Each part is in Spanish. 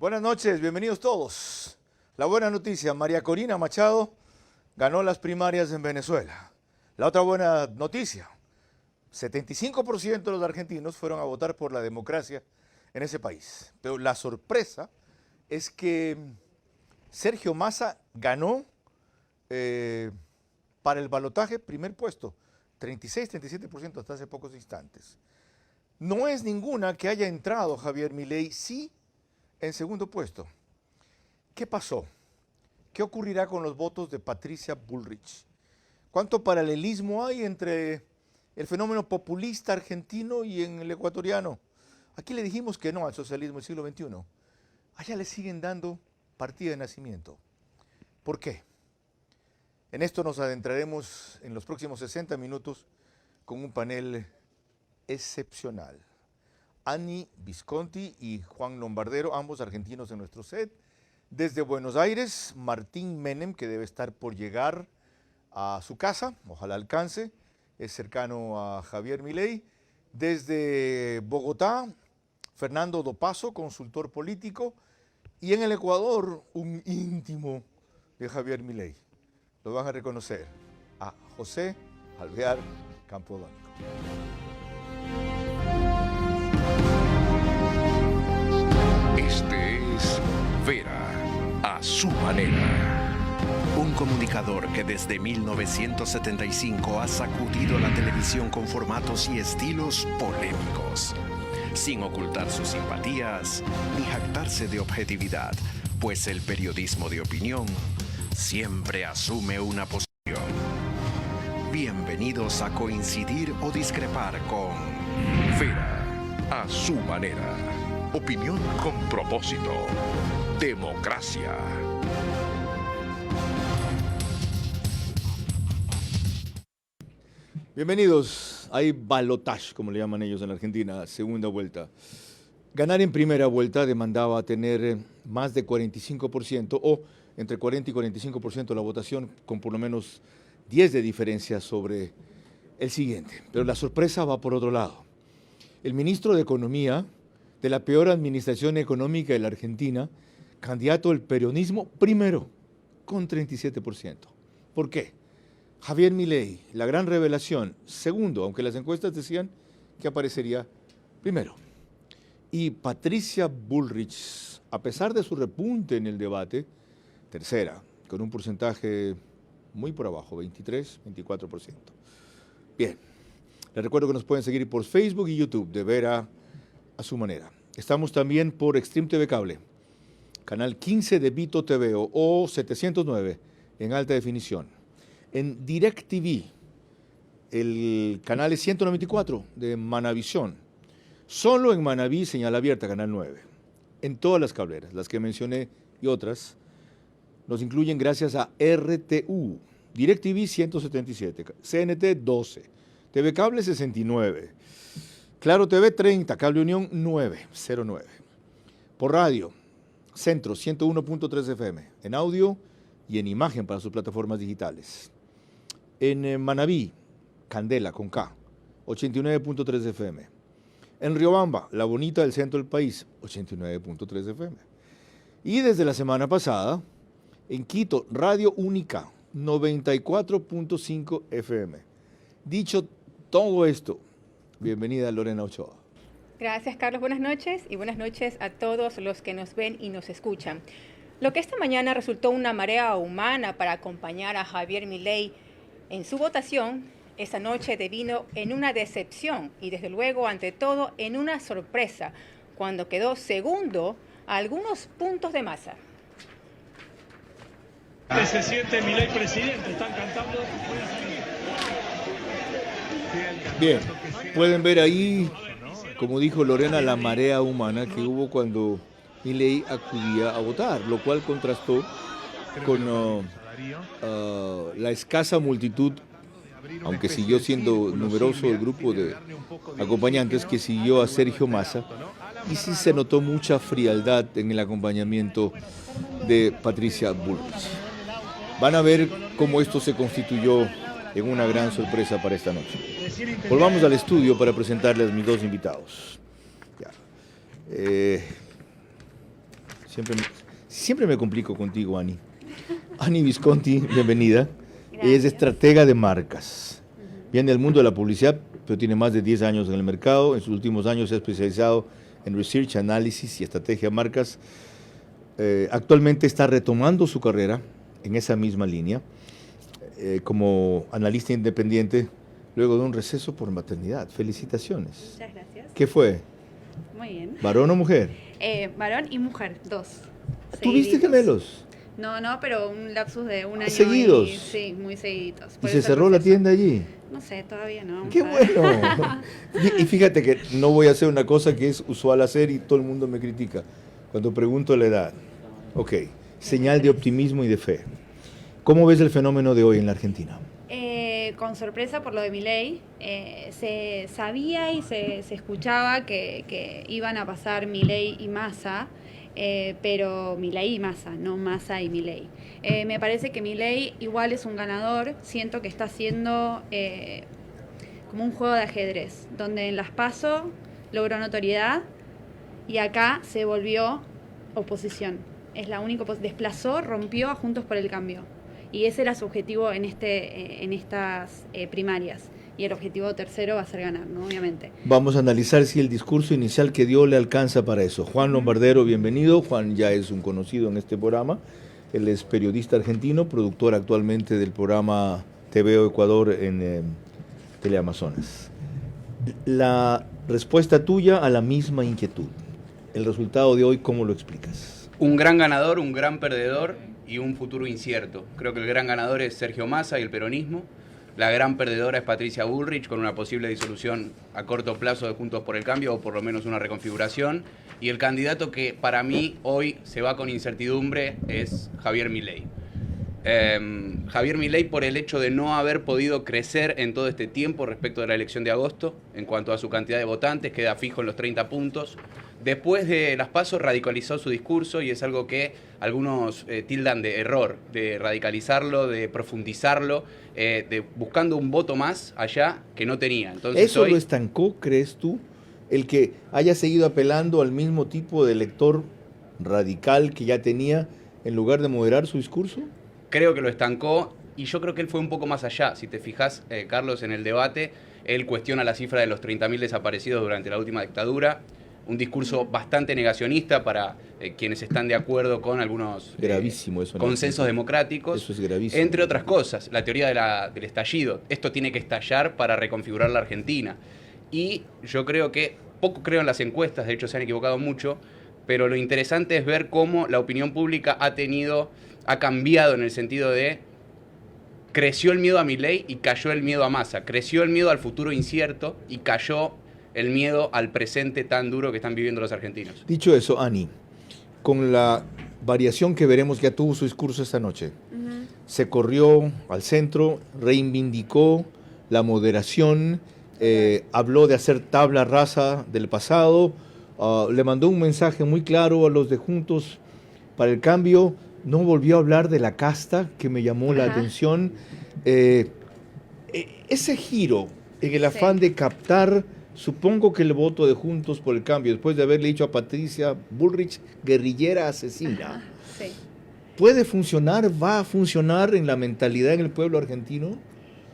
Buenas noches, bienvenidos todos. La buena noticia, María Corina Machado ganó las primarias en Venezuela. La otra buena noticia, 75% de los argentinos fueron a votar por la democracia en ese país. Pero la sorpresa es que Sergio Massa ganó para el balotaje primer puesto, 36-37% hasta hace pocos instantes. No es ninguna que haya entrado Javier Milei, sí, en segundo puesto. ¿Qué pasó? ¿Qué ocurrirá con los votos de Patricia Bullrich? ¿Cuánto paralelismo hay entre el fenómeno populista argentino y en el ecuatoriano? Aquí le dijimos que no al socialismo del siglo XXI. Allá le siguen dando partida de nacimiento. ¿Por qué? En esto nos adentraremos en los próximos 60 minutos con un panel excepcional. Annie Visconti y Juan Lombardero, ambos argentinos en nuestro set. Desde Buenos Aires, Martín Menem, que debe estar por llegar a su casa, ojalá alcance, es cercano a Javier Milei. Desde Bogotá, Fernando Dopazo, consultor político. Y en el Ecuador, un íntimo de Javier Milei. Lo van a reconocer, a José Alvear Campodónico. Este es Vera a su manera. Un comunicador que desde 1975 ha sacudido la televisión con formatos y estilos polémicos, sin ocultar sus simpatías ni jactarse de objetividad, pues el periodismo de opinión siempre asume una posición. Bienvenidos a coincidir o discrepar con Vera a su manera. Opinión con propósito. Democracia. Bienvenidos. Hay balotage, como le llaman ellos en la Argentina, segunda vuelta. Ganar en primera vuelta demandaba tener más de 45% o entre 40 y 45% de la votación, con por lo menos 10 de diferencia sobre el siguiente. Pero la sorpresa va por otro lado. El ministro de Economía de la peor administración económica de la Argentina, candidato del peronismo primero, con 37%. ¿Por qué? Javier Milei, la gran revelación, segundo, aunque las encuestas decían que aparecería primero. Y Patricia Bullrich, a pesar de su repunte en el debate, tercera, con un porcentaje muy por abajo, 23-24%. Bien, les recuerdo que nos pueden seguir por Facebook y YouTube, de Vera a su manera. Estamos también por Extreme TV Cable, canal 15 de Vito TV o 709 en alta definición. En DirecTV, el canal es 194 de Manavisión. Solo en Manaví, señal abierta, canal 9. En todas las cableras, las que mencioné y otras, nos incluyen gracias a RTU, DirecTV 177, CNT 12, TV Cable 69, Claro TV 30, Cable Unión 909. Por radio, Centro 101.3 FM, en audio y en imagen para sus plataformas digitales. En Manaví, Candela con K, 89.3 FM. En Riobamba, La Bonita del centro del país, 89.3 FM. Y desde la semana pasada, en Quito, Radio Única, 94.5 FM. Dicho todo esto, bienvenida Lorena Ochoa. Gracias, Carlos. Buenas noches y buenas noches a todos los que nos ven y nos escuchan. Lo que esta mañana resultó una marea humana para acompañar a Javier Milei en su votación, esta noche devino en una decepción y desde luego, ante todo, en una sorpresa, cuando quedó segundo a algunos puntos de Massa. Se siente Milei presidente, están cantando. Bien, pueden ver ahí, como dijo Lorena, la marea humana que hubo cuando Milei acudía a votar, lo cual contrastó con la escasa multitud, aunque siguió siendo numeroso el grupo de acompañantes que siguió a Sergio Massa, y sí se notó mucha frialdad en el acompañamiento de Patricia Bullrich. Van a ver cómo esto se constituyó en una gran sorpresa para esta noche. Volvamos al estudio para presentarles a mis dos invitados. Siempre me complico contigo, Ani. Ani Visconti, bienvenida. Gracias. Es estratega de marcas. Viene del mundo de la publicidad, pero tiene más de 10 años en el mercado. En sus últimos años se ha especializado en research, análisis y estrategia de marcas. Actualmente está retomando su carrera en esa misma línea como analista independiente luego de un receso por maternidad. Felicitaciones. Muchas gracias. ¿Qué fue? Muy bien. ¿Varón o mujer? Varón y mujer, 2. ¿Tuviste Seguiditos. gemelos? No, pero un lapsus de un año. ¿Seguidos? Sí, muy seguidos. ¿Y Por se eso el cerró la proceso. tienda allí? No sé, todavía no. ¡Qué Vamos a ver. bueno! Y fíjate que no voy a hacer una cosa que es usual hacer y todo el mundo me critica. Cuando pregunto la edad. Ok, señal de optimismo y de fe. ¿Cómo ves el fenómeno de hoy en la Argentina? Con sorpresa por lo de Milei, se sabía y se escuchaba que iban a pasar Milei y Massa, pero Milei y Massa, no Massa y Milei. Me parece que Milei igual es un ganador, siento que está haciendo como un juego de ajedrez, donde en las PASO logró notoriedad y acá se volvió oposición. Es la única desplazó, rompió a Juntos por el Cambio. Y ese era su objetivo en estas primarias. Y el objetivo tercero va a ser ganar, ¿no? Obviamente. Vamos a analizar si el discurso inicial que dio le alcanza para eso. Juan Lombardero, bienvenido. Juan ya es un conocido en este programa. Él es periodista argentino, productor actualmente del programa TVO Ecuador en Teleamazonas. La respuesta tuya a la misma inquietud. El resultado de hoy, ¿cómo lo explicas? Un gran ganador, un gran perdedor y un futuro incierto. Creo que el gran ganador es Sergio Massa y el peronismo. La gran perdedora es Patricia Bullrich, con una posible disolución a corto plazo de Juntos por el Cambio, o por lo menos una reconfiguración. Y el candidato que para mí hoy se va con incertidumbre es Javier Milei. Javier Milei, por el hecho de no haber podido crecer en todo este tiempo respecto de la elección de agosto, en cuanto a su cantidad de votantes, queda fijo en los 30 puntos. Después de las PASO radicalizó su discurso y es algo que algunos tildan de error, de radicalizarlo, de profundizarlo, buscando un voto más allá que no tenía. Entonces, ¿eso hoy lo estancó, crees tú? El que haya seguido apelando al mismo tipo de elector radical que ya tenía en lugar de moderar su discurso. creo que lo estancó y yo creo que él fue un poco más allá. Si te fijas, Carlos, en el debate, él cuestiona la cifra de los 30.000 desaparecidos durante la última dictadura. Un discurso bastante negacionista para quienes están de acuerdo con algunos gravísimo eso, consensos democráticos. Eso es gravísimo. Entre otras cosas, la teoría del estallido. Esto tiene que estallar para reconfigurar la Argentina. Y yo creo que, poco creo en las encuestas, de hecho se han equivocado mucho, pero lo interesante es ver cómo la opinión pública ha cambiado en el sentido de creció el miedo a Milei y cayó el miedo a Massa. Creció el miedo al futuro incierto y cayó el miedo al presente tan duro que están viviendo los argentinos. Dicho eso, Ani, con la variación que veremos, ya tuvo su discurso esta noche, se corrió al centro, reivindicó la moderación, habló de hacer tabla rasa del pasado, le mandó un mensaje muy claro a los de Juntos para el Cambio, no volvió a hablar de la casta, que me llamó la atención. Ese giro en el afán de captar, supongo que el voto de Juntos por el Cambio, después de haberle dicho a Patricia Bullrich, guerrillera asesina, ¿puede funcionar, va a funcionar en la mentalidad en el pueblo argentino?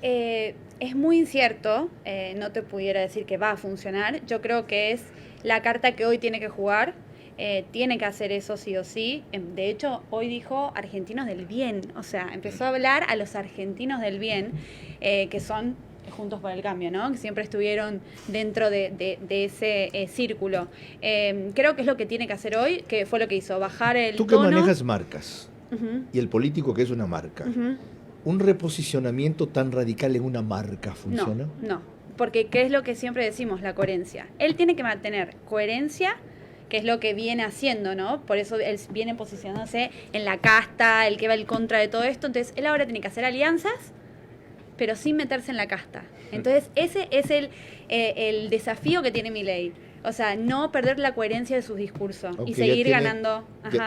Es muy incierto, no te pudiera decir que va a funcionar. Yo creo que es la carta que hoy tiene que jugar, tiene que hacer eso sí o sí. De hecho, hoy dijo argentinos del bien, o sea, empezó a hablar a los argentinos del bien, que son Juntos por el Cambio, ¿no? Que siempre estuvieron dentro de ese círculo. Creo que es lo que tiene que hacer hoy, que fue lo que hizo, bajar el tono. Tú que manejas marcas, y el político que es una marca, ¿un reposicionamiento tan radical en una marca funciona? No, porque ¿qué es lo que siempre decimos? La coherencia. Él tiene que mantener coherencia, que es lo que viene haciendo, ¿no? Por eso él viene posicionándose en la casta, el que va en contra de todo esto. Entonces, él ahora tiene que hacer alianzas, pero sin meterse en la casta. Entonces, ese es el desafío que tiene Milei. O sea, no perder la coherencia de sus discursos y seguir ganando.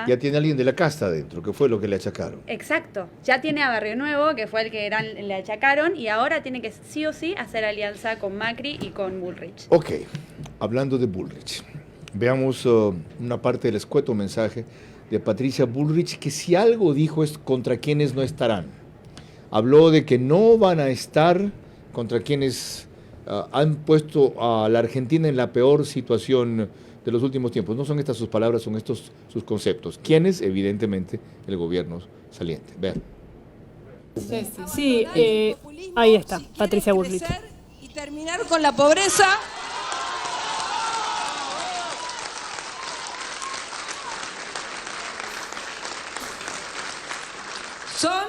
Ya tiene alguien de la casta adentro, que fue lo que le achacaron. Exacto. Ya tiene a Barrio Nuevo, que fue el que le achacaron, y ahora tiene que sí o sí hacer alianza con Macri y con Bullrich. Ok, hablando de Bullrich, veamos una parte del escueto mensaje de Patricia Bullrich, que si algo dijo es contra quienes no estarán. Habló de que no van a estar contra quienes han puesto a la Argentina en la peor situación de los últimos tiempos. No son estas sus palabras, son estos sus conceptos. ¿Quiénes? Evidentemente, el gobierno saliente. Vean. Sí, ahí está, Patricia Bullrich. Y terminar con la pobreza. Son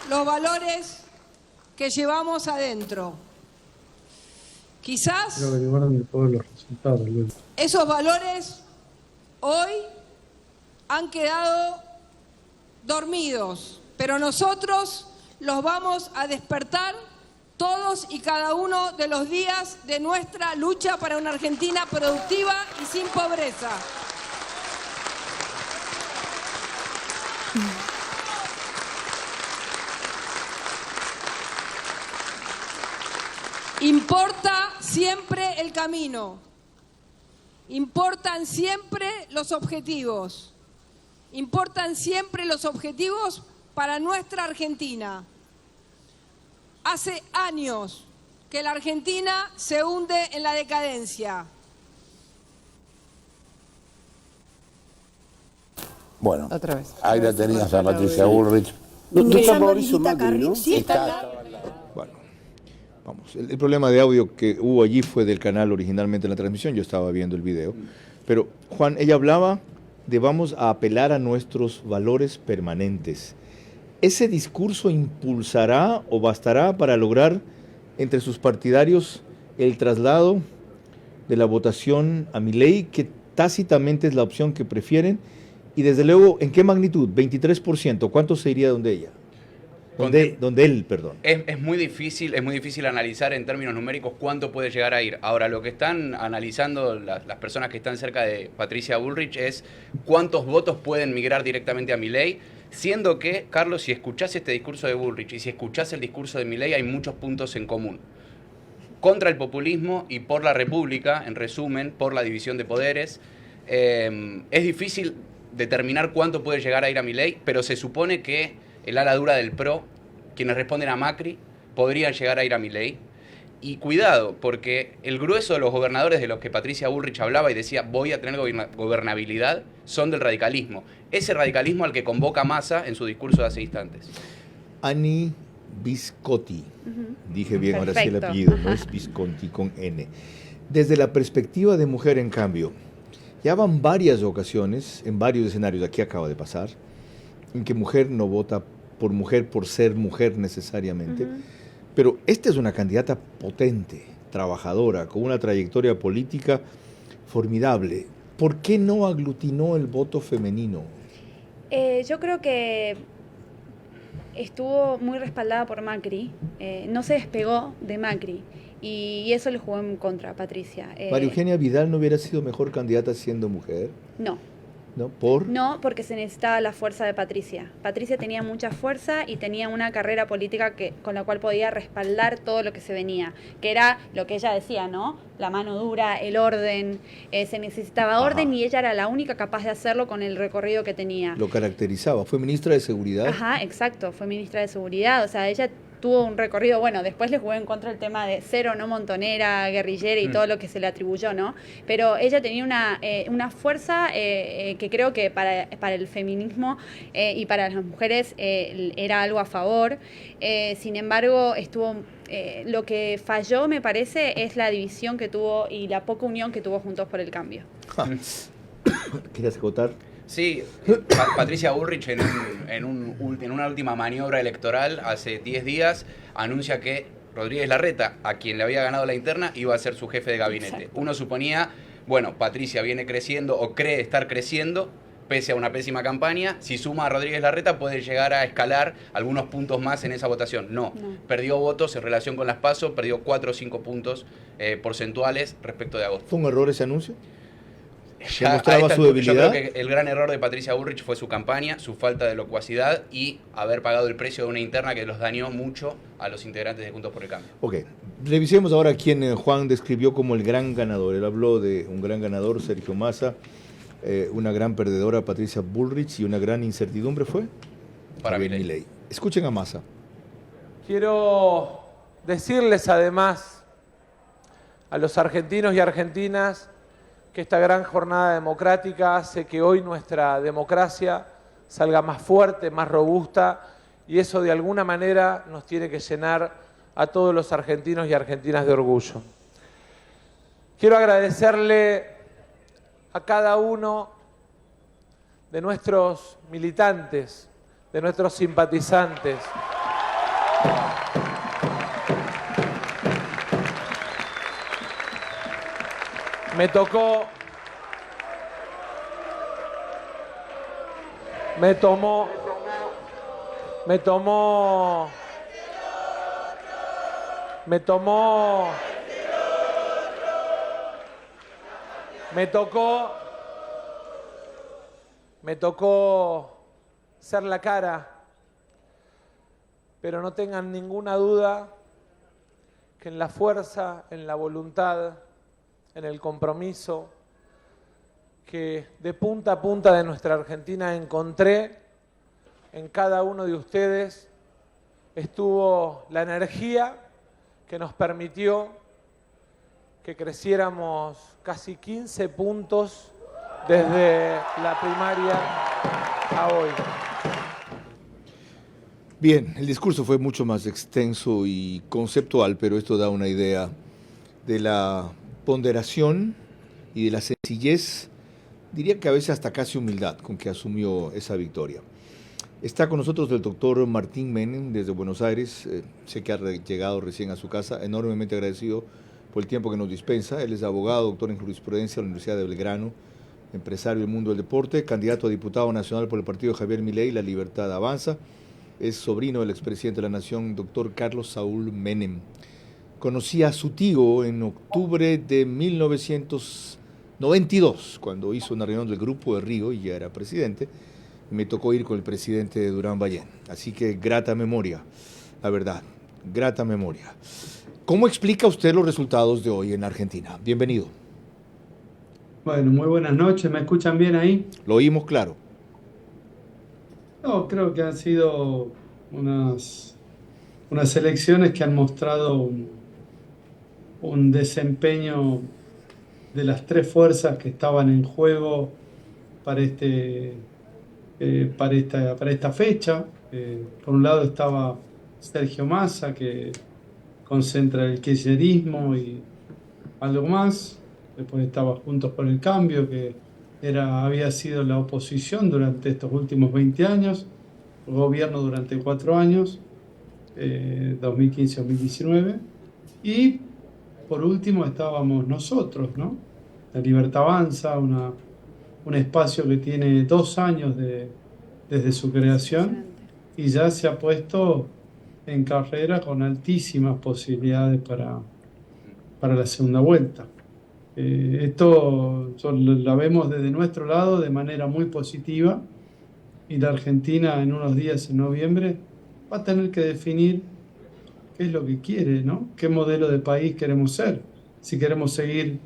los valores que llevamos adentro. Quizás esos valores hoy han quedado dormidos, pero nosotros los vamos a despertar todos y cada uno de los días de nuestra lucha para una Argentina productiva y sin pobreza. Importa siempre el camino, importan siempre los objetivos, para nuestra Argentina. Hace años que la Argentina se hunde en la decadencia. Bueno, Otra vez. ahí la tenías a Patricia Bullrich. ¿No está Mauricio Macri, no? Sí, está. Bueno, vamos, el problema de audio que hubo allí fue del canal originalmente en la transmisión, yo estaba viendo el video, pero Juan, ella hablaba de vamos a apelar a nuestros valores permanentes. ¿Ese discurso impulsará o bastará para lograr entre sus partidarios el traslado de la votación a Milei, que tácitamente es la opción que prefieren? Y desde luego, ¿en qué magnitud? 23%, ¿cuánto se iría donde ella? Donde él, perdón. Es muy difícil analizar en términos numéricos cuánto puede llegar a ir. Ahora, lo que están analizando las personas que están cerca de Patricia Bullrich es cuántos votos pueden migrar directamente a Milei, siendo que, Carlos, si escuchás este discurso de Bullrich y si escuchás el discurso de Milei, hay muchos puntos en común. Contra el populismo y por la república, en resumen, por la división de poderes. Es difícil determinar cuánto puede llegar a ir a Milei, pero se supone que el ala dura del PRO, quienes responden a Macri, podrían llegar a ir a Milei. Y cuidado, porque el grueso de los gobernadores de los que Patricia Bullrich hablaba y decía voy a tener gobernabilidad, son del radicalismo. Ese radicalismo al que convoca Massa en su discurso de hace instantes. Ani Visconti, dije bien, ahora sí el apellido, no es Visconti con N. Desde la perspectiva de mujer, en cambio, ya van varias ocasiones, en varios escenarios, aquí acaba de pasar, en que mujer no vota por ser mujer necesariamente, pero esta es una candidata potente, trabajadora, con una trayectoria política formidable. ¿Por qué no aglutinó el voto femenino? Yo creo que estuvo muy respaldada por Macri, no se despegó de Macri y eso le jugó en contra a Patricia. ¿María Eugenia Vidal no hubiera sido mejor candidata siendo mujer? No. ¿No? ¿Por? No, porque se necesitaba la fuerza de Patricia. Patricia tenía mucha fuerza y tenía una carrera política con la cual podía respaldar todo lo que se venía, que era lo que ella decía, ¿no? La mano dura, el orden, se necesitaba orden y ella era la única capaz de hacerlo con el recorrido que tenía. Lo caracterizaba, fue ministra de Seguridad. Ajá, exacto, fue ministra de Seguridad, o sea, ella tuvo un recorrido, bueno, después le jugué en contra el tema de cero, no montonera, guerrillera y todo lo que se le atribuyó, ¿no? Pero ella tenía una fuerza que creo que para el feminismo y para las mujeres era algo a favor. Sin embargo, lo que falló, me parece, es la división que tuvo y la poca unión que tuvo Juntos por el Cambio. ¿Querías acotar? Sí, Patricia Bullrich en una última maniobra electoral hace 10 días anuncia que Rodríguez Larreta, a quien le había ganado la interna, iba a ser su jefe de gabinete. Exacto. Uno suponía, bueno, Patricia viene creciendo o cree estar creciendo pese a una pésima campaña. Si suma a Rodríguez Larreta puede llegar a escalar algunos puntos más en esa votación. No. Perdió votos en relación con las PASO, perdió 4 o 5 puntos porcentuales respecto de agosto. ¿Fue un error ese anuncio? Ya, mostraba su debilidad. Yo creo que el gran error de Patricia Bullrich fue su campaña, su falta de locuacidad y haber pagado el precio de una interna que los dañó mucho a los integrantes de Juntos por el Cambio. Ok, revisemos ahora a quien Juan describió como el gran ganador. Él habló de un gran ganador, Sergio Massa, una gran perdedora, Patricia Bullrich, y una gran incertidumbre fue para Milei. Escuchen a Massa. Quiero decirles además a los argentinos y argentinas que esta gran jornada democrática hace que hoy nuestra democracia salga más fuerte, más robusta, y eso de alguna manera nos tiene que llenar a todos los argentinos y argentinas de orgullo. Quiero agradecerle a cada uno de nuestros militantes, de nuestros simpatizantes, me tomó Me tocó ser la cara, pero no tengan ninguna duda que en la fuerza, en la voluntad, en el compromiso que de punta a punta de nuestra Argentina encontré en cada uno de ustedes, estuvo la energía que nos permitió que creciéramos casi 15 puntos desde la primaria a hoy. Bien, el discurso fue mucho más extenso y conceptual, pero esto da una idea de la ponderación y de la sencillez, diría que a veces hasta casi humildad, con que asumió esa victoria. Está con nosotros el doctor Martín Menem desde Buenos Aires. Sé que ha llegado recién a su casa, enormemente agradecido por el tiempo que nos dispensa. Él es abogado, doctor en jurisprudencia de la Universidad de Belgrano, empresario del mundo del deporte, candidato a diputado nacional por el partido de Javier Milei, La Libertad Avanza. Es sobrino del expresidente de la Nación, doctor Carlos Saúl Menem. Conocí a su tío en octubre de 1992, cuando hizo una reunión del Grupo de Río y ya era presidente. Me tocó ir con el presidente de Durán Ballén. Así que grata memoria, la verdad, grata memoria. ¿Cómo explica usted los resultados de hoy en Argentina? Bienvenido. Bueno, muy buenas noches. ¿Me escuchan bien ahí? Lo oímos claro. No, creo que han sido unas elecciones que han mostrado un desempeño de las tres fuerzas que estaban en juego para esta fecha. Por un lado estaba Sergio Massa, que concentra el kirchnerismo y algo más. Después estaba Juntos por el Cambio, que había sido la oposición durante estos últimos 20 años, el gobierno durante 4 años, 2015-2019. Y por último estábamos nosotros, ¿no? La Libertad Avanza, un espacio que tiene 2 años desde su creación y ya se ha puesto en carrera con altísimas posibilidades para la segunda vuelta. Esto la vemos desde nuestro lado de manera muy positiva, y la Argentina en unos días, en noviembre, va a tener que definir qué es lo que quiere, ¿no? ¿Qué modelo de país queremos ser? Si queremos seguir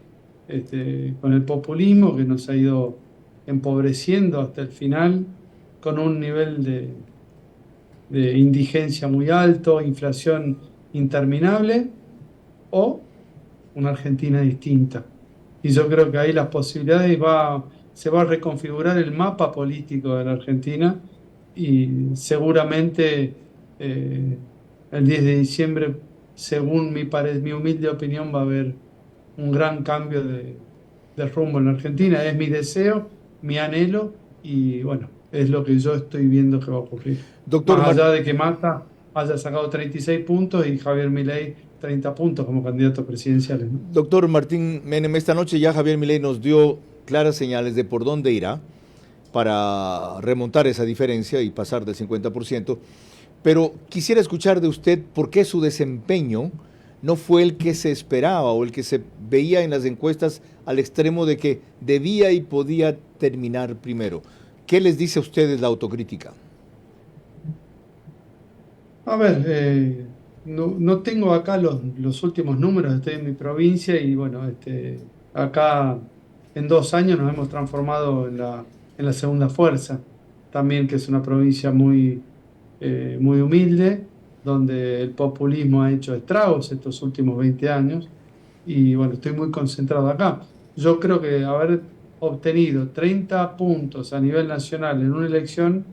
con el populismo que nos ha ido empobreciendo hasta el final, con un nivel de indigencia muy alto, inflación interminable, o una Argentina distinta. Y yo creo que ahí las posibilidades se va a reconfigurar el mapa político de la Argentina, y seguramente el 10 de diciembre, según mi humilde opinión, va a haber un gran cambio de rumbo en la Argentina. Es mi deseo, mi anhelo, y bueno, es lo que yo estoy viendo que va a ocurrir. Doctor, más allá de que Massa haya sacado 36 puntos y Javier Milei 30 puntos como candidatos presidenciales, ¿no? Doctor Martín Menem, esta noche ya Javier Milei nos dio claras señales de por dónde irá para remontar esa diferencia y pasar del 50%, pero quisiera escuchar de usted por qué su desempeño no fue el que se esperaba o el que se veía en las encuestas, al extremo de que debía y podía terminar primero. ¿Qué les dice a ustedes la autocrítica? A ver, no tengo acá los últimos números, estoy en mi provincia y bueno, acá en 2 años nos hemos transformado en la segunda fuerza, también que es una provincia muy humilde, donde el populismo ha hecho estragos estos últimos 20 años, y bueno, estoy muy concentrado acá. Yo creo que haber obtenido 30 puntos a nivel nacional en una elección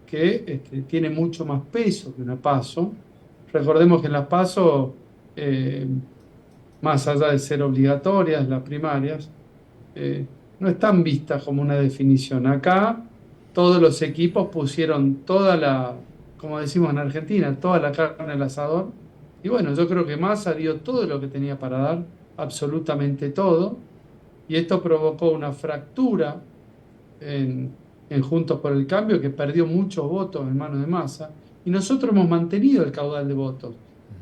que tiene mucho más peso que una PASO. Recordemos que en las PASO, más allá de ser obligatorias las primarias, no están vistas como una definición. Acá todos los equipos pusieron como decimos en Argentina, toda la carne al asador. Y bueno, yo creo que Massa dio todo lo que tenía para dar, absolutamente todo. Y esto provocó una fractura en Juntos por el Cambio, que perdió muchos votos en manos de Massa. Y nosotros hemos mantenido el caudal de votos.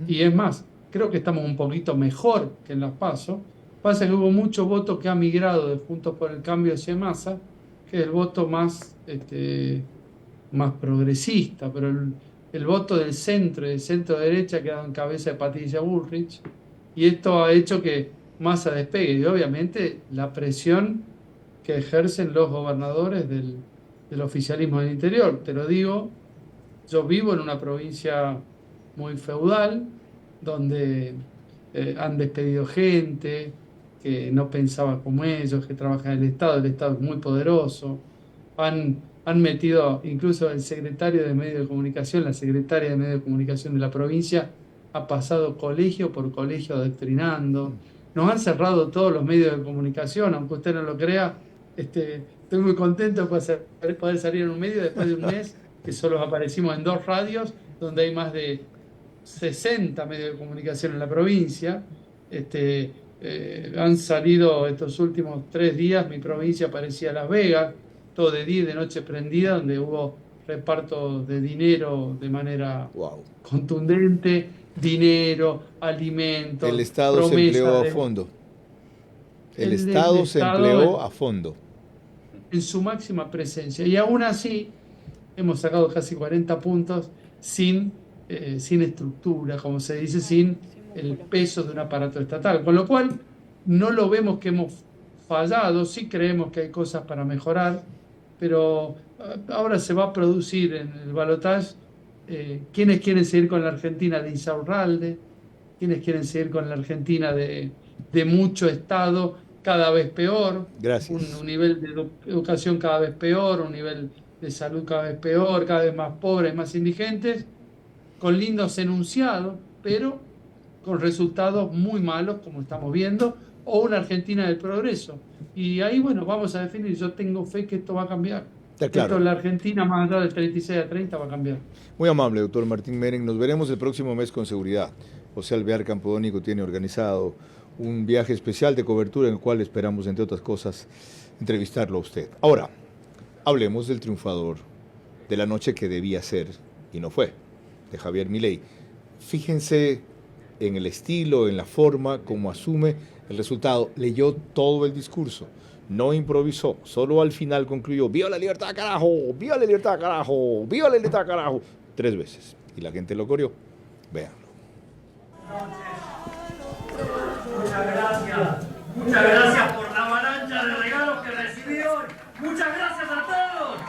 Y es más, creo que estamos un poquito mejor que en las PASO. Pasa que hubo muchos votos que han migrado de Juntos por el Cambio hacia Massa, que es el voto más progresista, pero el voto del centro y del centro derecha quedado en cabeza de Patricia Bullrich, y esto ha hecho que Massa despegue, y obviamente la presión que ejercen los gobernadores del oficialismo del interior. Te lo digo, yo vivo en una provincia muy feudal, donde han despedido gente que no pensaba como ellos, que trabaja en el Estado es muy poderoso, han metido incluso el secretario de Medios de Comunicación, la secretaria de Medios de Comunicación de la provincia, ha pasado colegio por colegio adoctrinando, nos han cerrado todos los medios de comunicación, aunque usted no lo crea. Estoy muy contento de poder salir en un medio después de un mes que solo aparecimos en 2 radios, donde hay más de 60 medios de comunicación en la provincia. Han salido estos últimos 3 días, mi provincia parecía Las Vegas, todo de día y de noche prendida, donde hubo reparto de dinero de manera contundente, dinero, alimentos. El Estado se empleó a fondo. El Estado se empleó a fondo. En su máxima presencia. Y aún así, hemos sacado casi 40 puntos sin estructura, como se dice, sin el peso de un aparato estatal. Con lo cual, no lo vemos que hemos fallado, sí creemos que hay cosas para mejorar, pero ahora se va a producir en el balotaje quienes quieren seguir con la Argentina de Insaurralde, quienes quieren seguir con la Argentina de mucho Estado, cada vez peor, un nivel de educación cada vez peor, un nivel de salud cada vez peor, cada vez más pobres, más indigentes, con lindos enunciados, pero con resultados muy malos, como estamos viendo, o una Argentina del progreso. Y ahí, bueno, vamos a definir. Yo tengo fe que esto va a cambiar. Está claro. Esto, la Argentina, más allá del 36 a 30, va a cambiar. Muy amable, doctor Martín Menem. Nos veremos el próximo mes con seguridad. José Alvear Campodónico tiene organizado un viaje especial de cobertura en el cual esperamos, entre otras cosas, entrevistarlo a usted. Ahora, hablemos del triunfador de la noche que debía ser y no fue, de Javier Milei. Fíjense en el estilo, en la forma como asume el resultado. Leyó todo el discurso, no improvisó, solo al final concluyó: ¡viva la libertad, carajo! ¡Viva la libertad, carajo! ¡Viva la libertad, carajo! 3 veces. Y la gente lo coreó. Véanlo. Muchas gracias por la avalancha de regalos que recibí hoy. Muchas gracias a todos.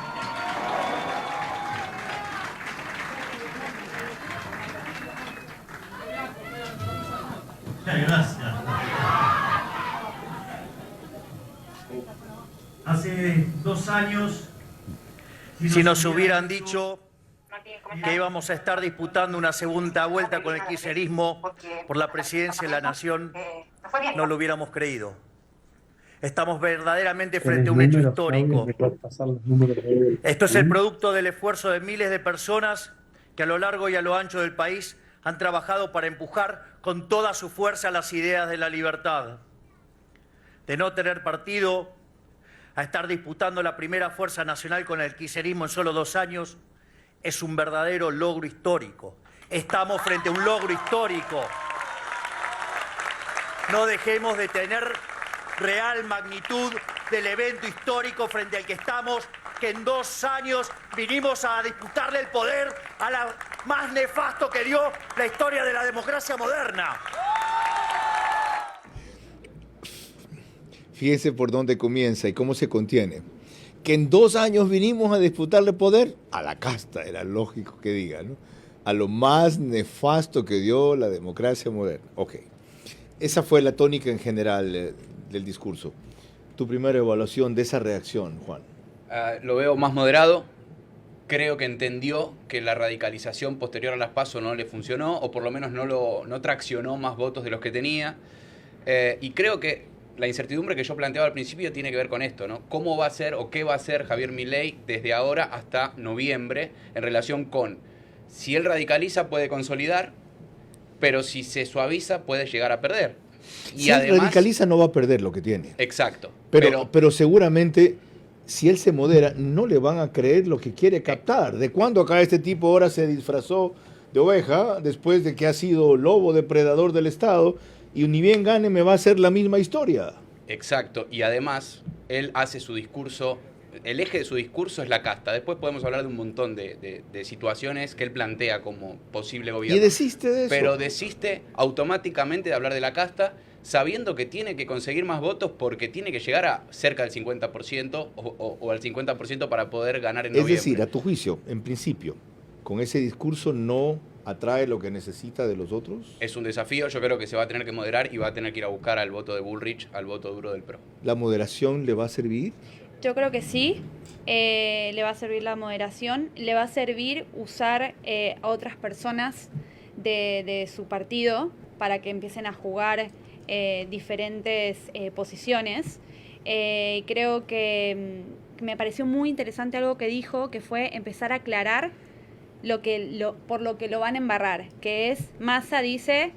Muchas gracias. Hace 2 años, si nos hubieran dicho que íbamos a estar disputando una segunda vuelta con el kirchnerismo por la presidencia de la Nación, no lo hubiéramos creído. Estamos verdaderamente frente a un hecho histórico. Esto es el producto del esfuerzo de miles de personas que a lo largo y a lo ancho del país han trabajado para empujar con toda su fuerza las ideas de la libertad. De no tener partido a estar disputando la primera fuerza nacional con el kirchnerismo en solo 2 años, es un verdadero logro histórico. Estamos frente a un logro histórico. No dejemos de tener real magnitud del evento histórico frente al que estamos, que en 2 años vinimos a disputarle el poder a la más nefasto que dio la historia de la democracia moderna. fíjese por dónde comienza y cómo se contiene. Que en 2 años vinimos a disputarle poder a la casta, era lógico que diga, ¿no? A lo más nefasto que dio la democracia moderna. Ok, esa fue la tónica en general del discurso. Tu primera evaluación de esa reacción, Juan. Lo veo más moderado. Creo que entendió que la radicalización posterior a las PASO no le funcionó, o por lo menos no traccionó más votos de los que tenía. Y creo que la incertidumbre que yo planteaba al principio tiene que ver con esto, ¿no? ¿Cómo va a ser o qué va a hacer Javier Milei desde ahora hasta noviembre en relación con si él radicaliza puede consolidar, pero si se suaviza puede llegar a perder? Y si él radicaliza no va a perder lo que tiene. Exacto. Pero seguramente si él se modera no le van a creer lo que quiere captar. ¿De cuándo acá este tipo ahora se disfrazó de oveja después de que ha sido lobo depredador del Estado? Y ni bien gane me va a hacer la misma historia. Exacto, y además él hace su discurso, el eje de su discurso es la casta. Después podemos hablar de un montón de situaciones que él plantea como posible gobierno. Y desiste de eso. Pero desiste automáticamente de hablar de la casta, sabiendo que tiene que conseguir más votos porque tiene que llegar a cerca del 50% o al 50% para poder ganar en noviembre. Es decir, a tu juicio, en principio, con ese discurso no atrae lo que necesita de los otros. Es un desafío, yo creo que se va a tener que moderar y va a tener que ir a buscar al voto de Bullrich, al voto duro del PRO. ¿La moderación le va a servir? Yo creo que sí, le va a servir la moderación, le va a servir usar a otras personas de su partido para que empiecen a jugar diferentes posiciones. Creo que me pareció muy interesante algo que dijo, que fue empezar a aclarar por lo que lo van a embarrar, que es, Massa dice,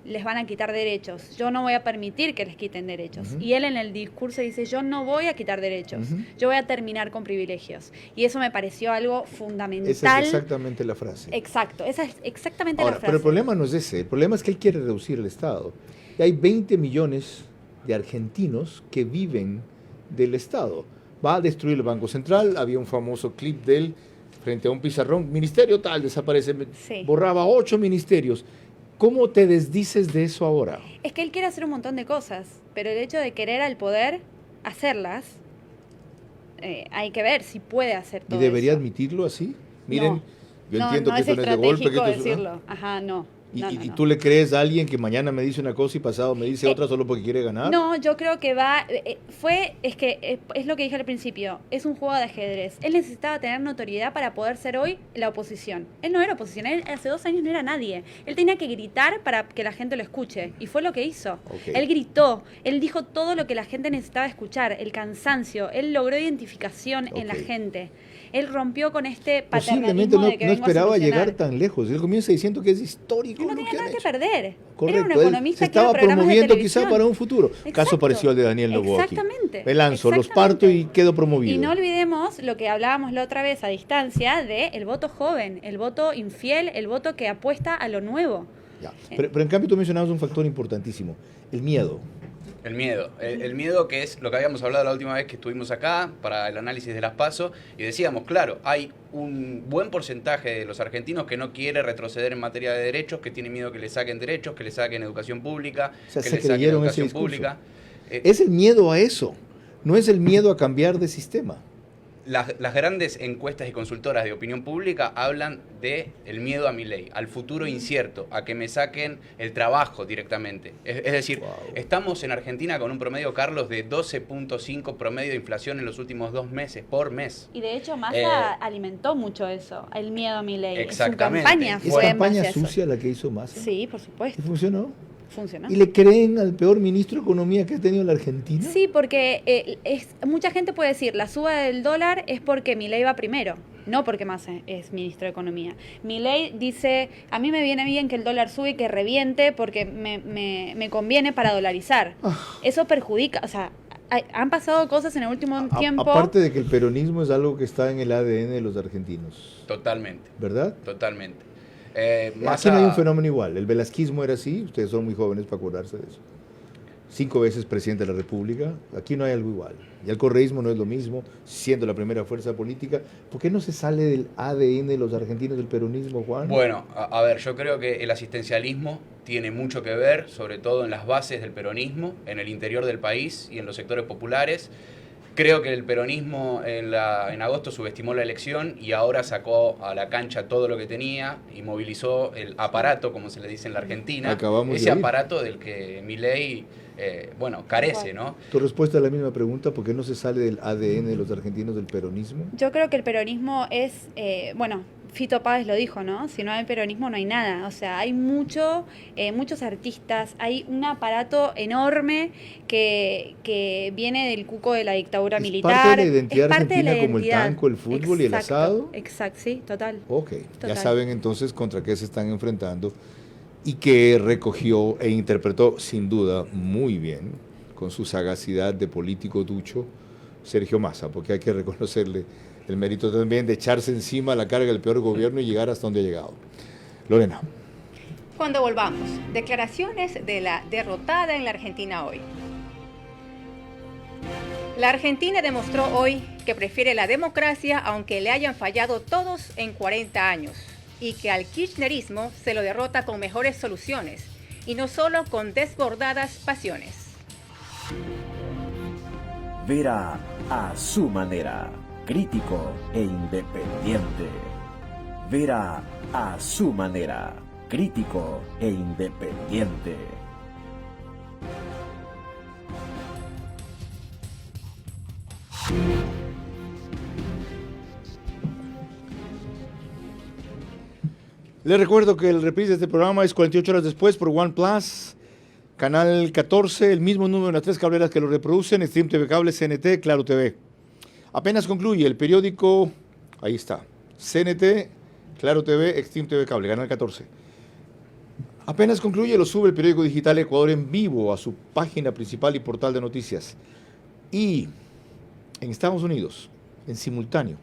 les van a quitar derechos, yo no voy a permitir que les quiten derechos. Y él en el discurso dice, yo no voy a quitar derechos, yo voy a terminar con privilegios. Y eso me pareció algo fundamental. Esa es exactamente la frase. Exacto, esa es exactamente Ahora, la frase. pero el problema no es ese, el problema es que él quiere reducir el Estado. Y hay 20 millones de argentinos que viven del Estado. Va a destruir el Banco Central, había un famoso clip de él frente a un pizarrón, ministerio tal, desaparece, sí. Borraba 8 ministerios. ¿Cómo te desdices de eso ahora? Es que él quiere hacer un montón de cosas, pero el hecho de querer al poder hacerlas, hay que ver si puede hacer todo. ¿Y debería eso. Admitirlo así? Miren, No. yo entiendo que eso no es de golpe. Que esto decirlo. Ajá, no. ¿Y tú le crees a alguien que mañana me dice una cosa y pasado me dice otra solo porque quiere ganar? No, yo creo que es lo que dije al principio, es un juego de ajedrez. Él necesitaba tener notoriedad para poder ser hoy la oposición. Él no era oposición, él hace 2 años no era nadie. Él tenía que gritar para que la gente lo escuche, y fue lo que hizo. Okay. Él gritó, él dijo todo lo que la gente necesitaba escuchar, el cansancio, él logró identificación en la gente. Él rompió con este paternalismo de que no esperaba llegar tan lejos. Él comienza diciendo que es histórico. Él no tenía nada que perder. Correcto. Era un economista se estaba promoviendo quizá para un futuro. Exacto. Caso parecido al de Daniel Noboa. Exactamente. Me lanzo, los parto y quedo promovido. Y no olvidemos lo que hablábamos la otra vez a distancia de el voto joven, el voto infiel, el voto que apuesta a lo nuevo. Ya. Pero en cambio tú mencionabas un factor importantísimo, el miedo. El miedo. El miedo, que es lo que habíamos hablado la última vez que estuvimos acá para el análisis de las PASO, y decíamos, claro, hay un buen porcentaje de los argentinos que no quiere retroceder en materia de derechos, que tiene miedo que le saquen derechos, que le saquen educación pública, o sea, que le saquen educación pública. Es el miedo a eso, no es el miedo a cambiar de sistema. Las grandes encuestas y consultoras de opinión pública hablan de el miedo a Milei, al futuro incierto, a que me saquen el trabajo directamente. Es decir, estamos en Argentina con un promedio, Carlos, de 12.5 promedio de inflación en los últimos 2 meses, por mes. Y de hecho Massa alimentó mucho eso, el miedo a Milei. Exactamente. Su campaña fue campaña sucia la que hizo Massa. Sí, por supuesto. ¿Y funcionó? Funcionó. ¿Y le creen al peor ministro de Economía que ha tenido la Argentina? Sí, porque mucha gente puede decir, la suba del dólar es porque Milei va primero, no porque Massa es ministro de Economía. Milei dice, a mí me viene bien que el dólar sube y que reviente porque me conviene para dolarizar. Eso perjudica, o sea, han pasado cosas en el último tiempo. Aparte de que el peronismo es algo que está en el ADN de los argentinos. Totalmente. ¿Verdad? Totalmente. Aquí no hay un fenómeno igual. El velasquismo era así, ustedes son muy jóvenes para acordarse de eso. 5 veces presidente de la República, aquí no hay algo igual. Y el correísmo no es lo mismo, siendo la primera fuerza política. ¿Por qué no se sale del ADN de los argentinos del peronismo, Juan? Bueno, a ver, yo creo que el asistencialismo tiene mucho que ver, sobre todo en las bases del peronismo, en el interior del país y en los sectores populares. Creo que el peronismo en agosto subestimó la elección y ahora sacó a la cancha todo lo que tenía y movilizó el aparato, como se le dice en la Argentina, ese aparato del que Milei, carece, ¿no? Tu respuesta a la misma pregunta, ¿por qué no se sale del ADN de los argentinos del peronismo? Yo creo que el peronismo es, Fito Páez lo dijo, ¿no? Si no hay peronismo no hay nada. O sea, hay muchos artistas, hay un aparato enorme que viene del cuco de la dictadura militar. ¿Parte de la identidad argentina como el tango, el fútbol y el asado? Exacto, sí, total. Ok, total. Ya saben entonces contra qué se están enfrentando y que recogió e interpretó sin duda muy bien, con su sagacidad de político ducho, Sergio Massa, porque hay que reconocerle el mérito también de echarse encima la carga del peor gobierno y llegar hasta donde ha llegado. Lorena. Cuando volvamos, declaraciones de la derrotada en la Argentina hoy. La Argentina demostró hoy que prefiere la democracia aunque le hayan fallado todos en 40 años y que al kirchnerismo se lo derrota con mejores soluciones y no solo con desbordadas pasiones. Vera a su manera. Crítico e independiente. Vera a su manera. Crítico e independiente. Les recuerdo que el reprise de este programa es 48 horas después por OnePlus, canal 14, el mismo número de las 3 cableras que lo reproducen, Stream TV Cable, CNT, Claro TV. Apenas concluye el periódico, ahí está, CNT, Claro TV, Extreme TV Cable, Canal 14. Apenas concluye, lo sube el periódico digital Ecuador en vivo a su página principal y portal de noticias. Y en Estados Unidos, en simultáneo,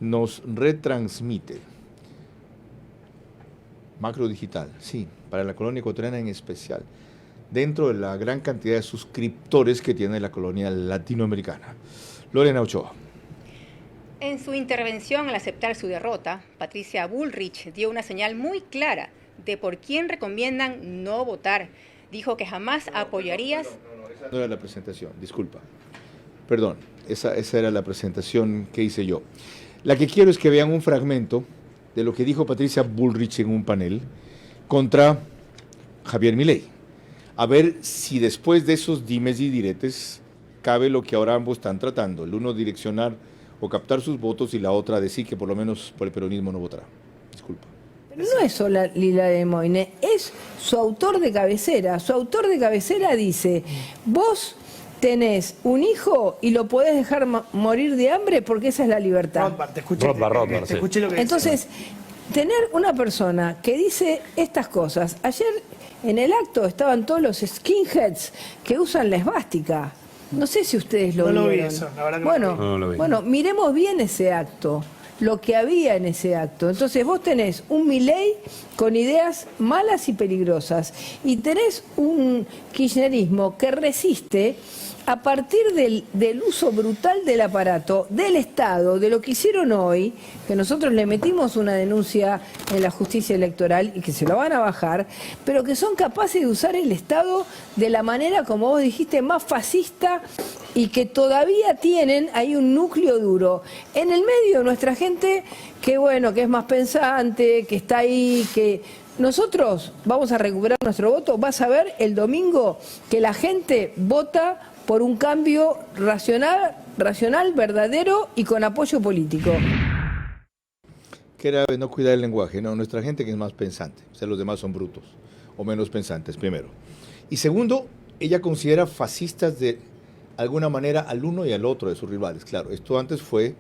nos retransmite Macro Digital, sí, para la colonia ecuatoriana en especial, dentro de la gran cantidad de suscriptores que tiene la colonia latinoamericana. Lorena Ochoa. En su intervención al aceptar su derrota, Patricia Bullrich dio una señal muy clara de por quién recomiendan no votar. Dijo que jamás apoyarías... No, esa no era la presentación, disculpa. Perdón, esa era la presentación que hice yo. La que quiero es que vean un fragmento de lo que dijo Patricia Bullrich en un panel contra Javier Milei. A ver si después de esos dimes y diretes cabe lo que ahora ambos están tratando, el uno direccionar o captar sus votos y la otra decir que por lo menos por el peronismo no votará. Disculpa. Pero no es solo Lila de Moine, es su autor de cabecera. Su autor de cabecera dice, vos tenés un hijo y lo podés dejar morir de hambre porque esa es la libertad. Rothbard, sí. Entonces, tener una persona que dice estas cosas, ayer en el acto estaban todos los skinheads que usan la esvástica. No sé si ustedes lo vieron. No lo vi eso, la verdad que no lo vi. Bueno, miremos bien ese acto, lo que había en ese acto. Entonces vos tenés un Milei con ideas malas y peligrosas y tenés un kirchnerismo que resiste a partir del uso brutal del aparato, del Estado, de lo que hicieron hoy, que nosotros le metimos una denuncia en la justicia electoral y que se lo van a bajar, pero que son capaces de usar el Estado de la manera, como vos dijiste, más fascista y que todavía tienen ahí un núcleo duro. En el medio nuestra gente, que bueno, que es más pensante, que está ahí, que... Nosotros vamos a recuperar nuestro voto. Vas a ver el domingo que la gente vota por un cambio racional, verdadero y con apoyo político. Que era no cuidar el lenguaje, no, nuestra gente que es más pensante, o sea, los demás son brutos o menos pensantes, primero. Y segundo, ella considera fascistas de alguna manera al uno y al otro de sus rivales. Claro, esto antes fue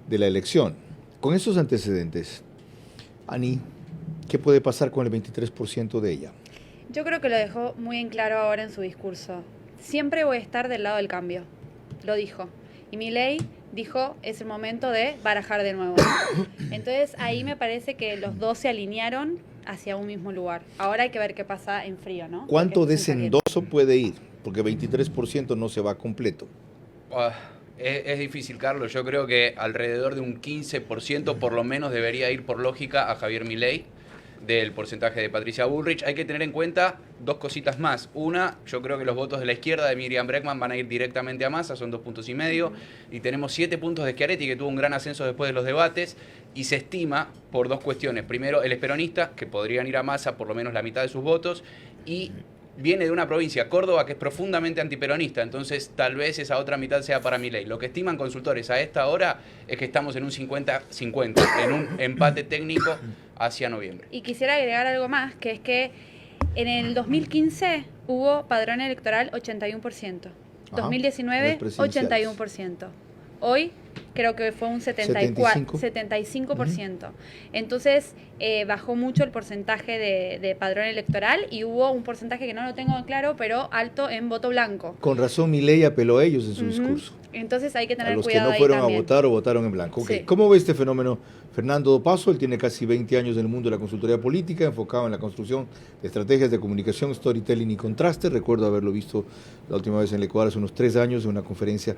de la elección. Con esos antecedentes, Ani, ¿qué puede pasar con el 23% de ella? Yo creo que lo dejó muy en claro ahora en su discurso. Siempre voy a estar del lado del cambio, lo dijo. Y Milei dijo, es el momento de barajar de nuevo. Entonces ahí me parece que los dos se alinearon hacia un mismo lugar. Ahora hay que ver qué pasa en frío, ¿no? ¿Cuánto desendoso puede ir? Porque 23% no se va completo. Es difícil, Carlos. Yo creo que alrededor de un 15% por lo menos debería ir por lógica a Javier Milei. del porcentaje de Patricia Bullrich. Hay que tener en cuenta dos cositas más. Una, yo creo que los votos de la izquierda de Miriam Bregman van a ir directamente a Massa, son 2,5 puntos. Y tenemos 7 puntos de Schiaretti, que tuvo un gran ascenso después de los debates. Y se estima por dos cuestiones. Primero, él es peronista, que podrían ir a Massa por lo menos la mitad de sus votos. Y viene de una provincia, Córdoba, que es profundamente antiperonista, entonces tal vez esa otra mitad sea para Milei. Lo que estiman consultores a esta hora es que estamos en un 50-50, en un empate técnico hacia noviembre. Y quisiera agregar algo más, que es que en el 2015 hubo padrón electoral 81%, 2019 81%, hoy creo que fue un 75%. Entonces bajó mucho el porcentaje de padrón electoral y hubo un porcentaje que no lo tengo claro, pero alto en voto blanco. Con razón Milei apeló a ellos en su discurso. Entonces hay que tener a los cuidado que no fueron ahí también. a votar o votaron en blanco. Sí. ¿Cómo ve este fenómeno Fernando Paso? Él tiene casi 20 años en el mundo de la consultoría política, enfocado en la construcción de estrategias de comunicación, storytelling y contraste. Recuerdo haberlo visto la última vez en el Ecuador hace unos 3 años en una conferencia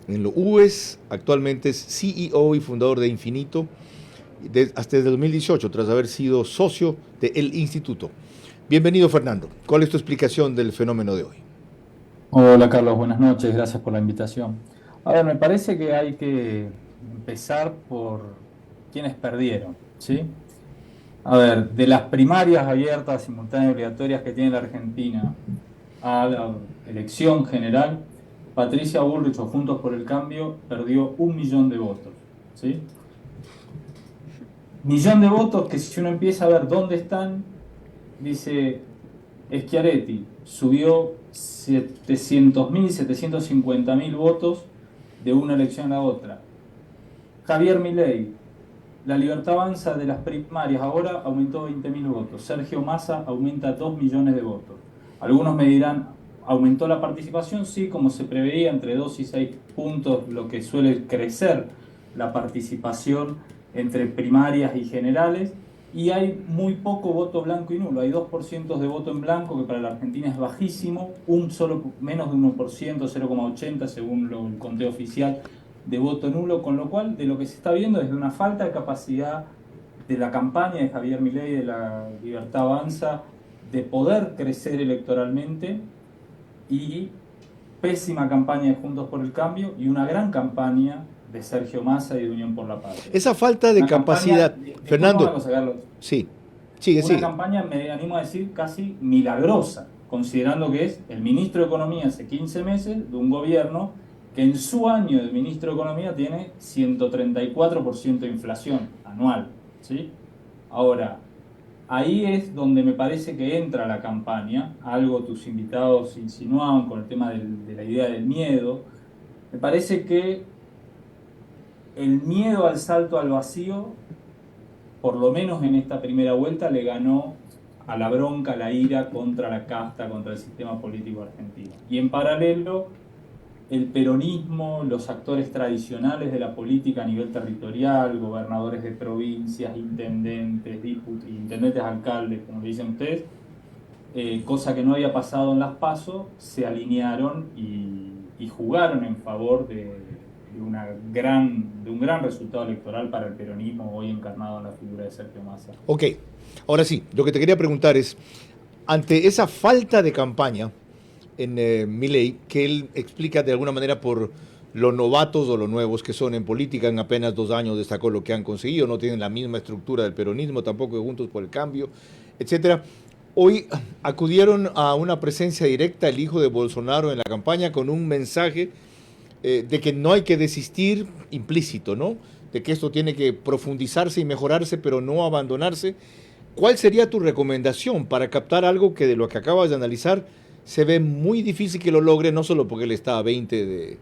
en lo UES. Actualmente es CEO y fundador de Infinito hasta desde 2018, tras haber sido socio de El Instituto. Bienvenido, Fernando. ¿Cuál es tu explicación del fenómeno de hoy? Hola, Carlos. Buenas noches. Gracias por la invitación. A ver, me parece que hay que empezar por quienes perdieron, ¿sí? A ver, de las primarias abiertas, simultáneas y obligatorias que tiene la Argentina a la elección general, Patricia Bullrich o Juntos por el Cambio perdió 1 millón de votos, ¿sí? 1 millón de votos que si uno empieza a ver dónde están, dice Schiaretti, subió 700.000 y 750.000 votos de una elección a otra. Javier Milei, La Libertad Avanza de las primarias ahora aumentó 20.000 votos. Sergio Massa aumenta 2 millones de votos. Algunos me dirán, ¿aumentó la participación? Sí, como se preveía, entre 2 y 6 puntos, lo que suele crecer la participación entre primarias y generales. Y hay muy poco voto blanco y nulo. Hay 2% de voto en blanco, que para la Argentina es bajísimo. Menos de 1%, 0,80% según el conteo oficial de voto nulo. Con lo cual, de lo que se está viendo es de una falta de capacidad de la campaña de Javier Milei, de La Libertad Avanza, de poder crecer electoralmente, y pésima campaña de Juntos por el Cambio y una gran campaña de Sergio Massa y de Unión por la Patria. Esa falta de capacidad, Fernando. Sí, sigue. Una campaña, me animo a decir, casi milagrosa, considerando que es el ministro de Economía hace 15 meses de un gobierno que en su año de ministro de Economía tiene 134% de inflación anual, ¿sí? Ahora, ahí es donde me parece que entra la campaña, algo tus invitados insinuaban con el tema de la idea del miedo. Me parece que el miedo al salto al vacío, por lo menos en esta primera vuelta, le ganó a la bronca, a la ira contra la casta, contra el sistema político argentino. Y en paralelo, el peronismo, los actores tradicionales de la política a nivel territorial, gobernadores de provincias, intendentes, intendentes, alcaldes, como le dicen ustedes, cosa que no había pasado en las PASO, se alinearon y jugaron en favor de un gran resultado electoral para el peronismo, hoy encarnado en la figura de Sergio Massa. Ok, ahora sí, lo que te quería preguntar es, ante esa falta de campaña en Milei, que él explica de alguna manera por lo novatos o lo nuevos que son en política, en apenas 2 años destacó lo que han conseguido, no tienen la misma estructura del peronismo, tampoco de Juntos por el Cambio, etcétera. Hoy acudieron a una presencia directa el hijo de Bolsonaro en la campaña con un mensaje de que no hay que desistir, implícito, ¿no? De que esto tiene que profundizarse y mejorarse, pero no abandonarse. ¿Cuál sería tu recomendación para captar algo que de lo que acabas de analizar se ve muy difícil que lo logre, no solo porque él está a 20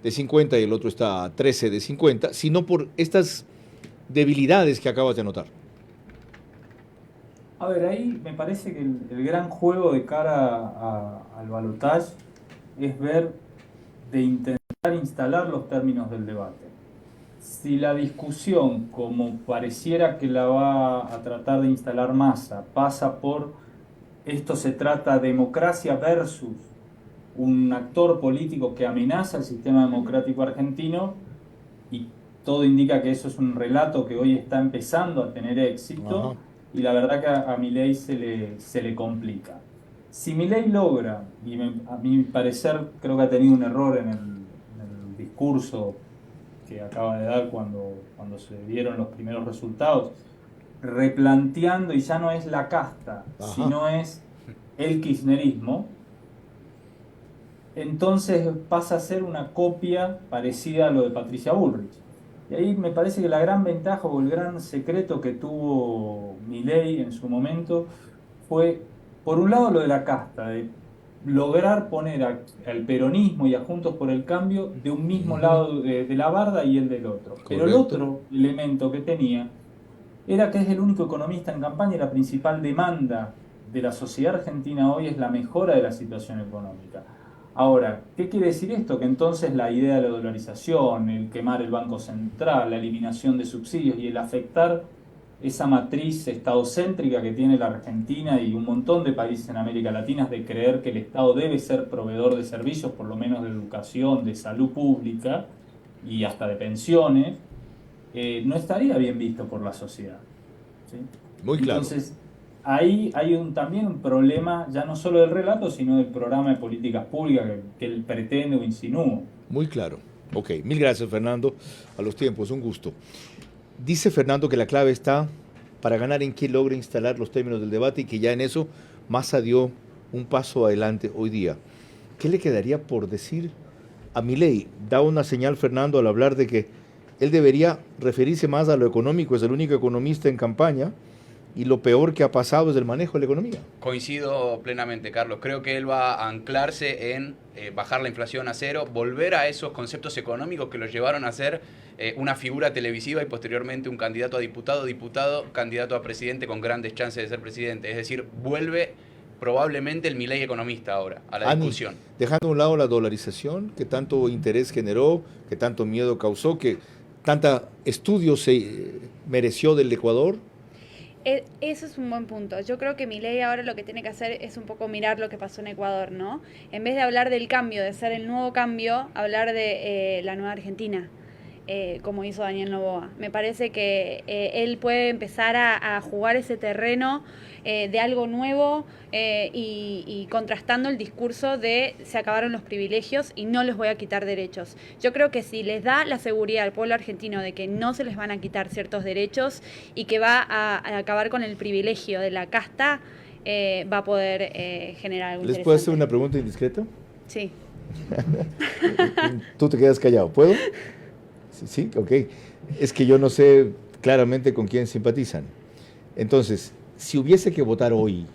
de 50 y el otro está a 13 de 50, sino por estas debilidades que acabas de anotar? A ver, ahí me parece que el gran juego de cara al balotaje es ver de intentar instalar los términos del debate. Si la discusión, como pareciera que la va a tratar de instalar Massa, pasa por esto, se trata de democracia versus un actor político que amenaza el sistema democrático argentino, y todo indica que eso es un relato que hoy está empezando a tener éxito. y la verdad que a Milei se le complica. Si Milei logra, y a mi parecer creo que ha tenido un error en el discurso que acaba de dar cuando se dieron los primeros resultados, replanteando, y ya no es la casta, sino es el kirchnerismo, entonces pasa a ser una copia parecida a lo de Patricia Bullrich. Y ahí me parece que la gran ventaja o el gran secreto que tuvo Milei en su momento fue, por un lado, lo de la casta, de lograr poner al peronismo y a Juntos por el Cambio de un mismo lado de la barda y el del otro. Correcto. Pero el otro elemento que tenía era que es el único economista en campaña y la principal demanda de la sociedad argentina hoy es la mejora de la situación económica. Ahora, ¿qué quiere decir esto? Que entonces la idea de la dolarización, el quemar el Banco Central, la eliminación de subsidios y el afectar esa matriz estadocéntrica que tiene la Argentina y un montón de países en América Latina de creer que el Estado debe ser proveedor de servicios, por lo menos de educación, de salud pública y hasta de pensiones, no estaría bien visto por la sociedad. ¿Sí? Muy claro. Entonces, ahí hay también un problema, ya no solo del relato, sino del programa de políticas públicas que él pretende o insinúa. Muy claro. Ok, mil gracias, Fernando. A los tiempos, un gusto. Dice Fernando que la clave está para ganar en que logre instalar los términos del debate y que ya en eso Massa dio un paso adelante hoy día. ¿Qué le quedaría por decir a Milei? Da una señal, Fernando, al hablar de que él debería referirse más a lo económico, es el único economista en campaña, y lo peor que ha pasado es el manejo de la economía. Coincido plenamente, Carlos. Creo que él va a anclarse en bajar la inflación a cero, volver a esos conceptos económicos que lo llevaron a ser una figura televisiva y posteriormente un candidato a diputado, candidato a presidente con grandes chances de ser presidente. Es decir, vuelve probablemente el Milei economista ahora a la discusión. Dejando a un lado la dolarización, que tanto interés generó, que tanto miedo causó, que tanta estudio se mereció del Ecuador. Eso es un buen punto. Yo creo que Milei ahora lo que tiene que hacer es un poco mirar lo que pasó en Ecuador, ¿no? En vez de hablar del cambio, de ser el nuevo cambio, hablar de la nueva Argentina, como hizo Daniel Noboa. Me parece que él puede empezar a jugar ese terreno de algo nuevo y contrastando el discurso de se acabaron los privilegios y no les voy a quitar derechos. Yo creo que si les da la seguridad al pueblo argentino de que no se les van a quitar ciertos derechos y que va a acabar con el privilegio de la casta, va a poder generar algo interesante. ¿Les puedo hacer una pregunta indiscreta? Sí. Tú te quedas callado, ¿puedo? Sí, ok. Es que yo no sé claramente con quién simpatizan. Entonces, si hubiese que votar hoy,